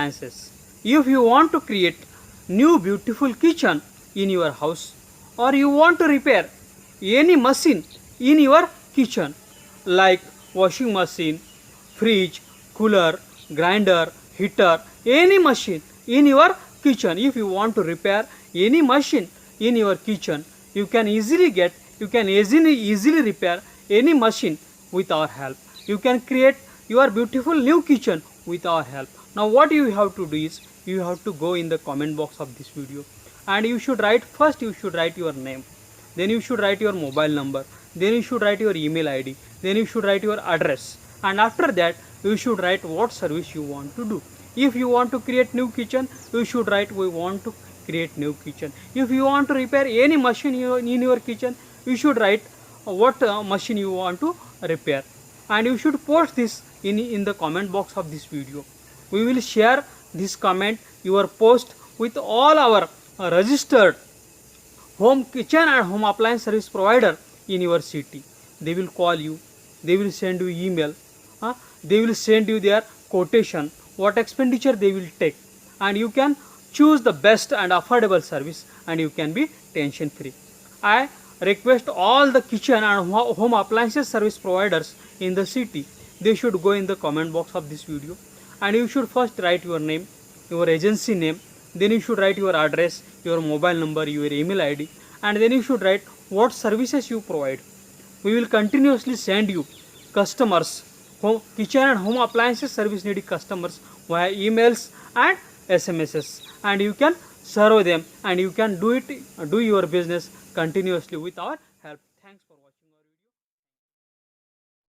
appliances. If you want to create new beautiful kitchen in your house, or you want to repair any machine in your kitchen like washing machine, fridge, cooler, grinder, heater, any machine in your kitchen, if you want to repair any machine in your kitchen, you can easily repair any machine with our help. You can create your beautiful new kitchen with our help. Now what you have to do is, you have to go in the comment box of this video, and you should write your name, then you should write your mobile number, then you should write your email ID, then you should write your address, and after that you should write what service you want to do. If you want to create new kitchen, you should write we want to create new kitchen. If you want to repair any machine in your kitchen, you should write what machine you want to repair, and you should post this in the comment box of this video. We will share this comment, your post, with all our registered home kitchen and home appliance service provider in your city. They will call you, they will send you email, they will send you their quotation, what expenditure they will take, and you can choose the best and affordable service, and you can be tension free. I request all the kitchen and home appliances service providers in the city, they should go in the comment box of this video, and you should first write your name, your agency name, then you should write your address, your mobile number, your email ID, and then you should write what services you provide. We will continuously send you customers, kitchen and home appliances service needy customers via emails and SMSs, and you can serve them, and you can do your business continuously with our help. Thanks for watching.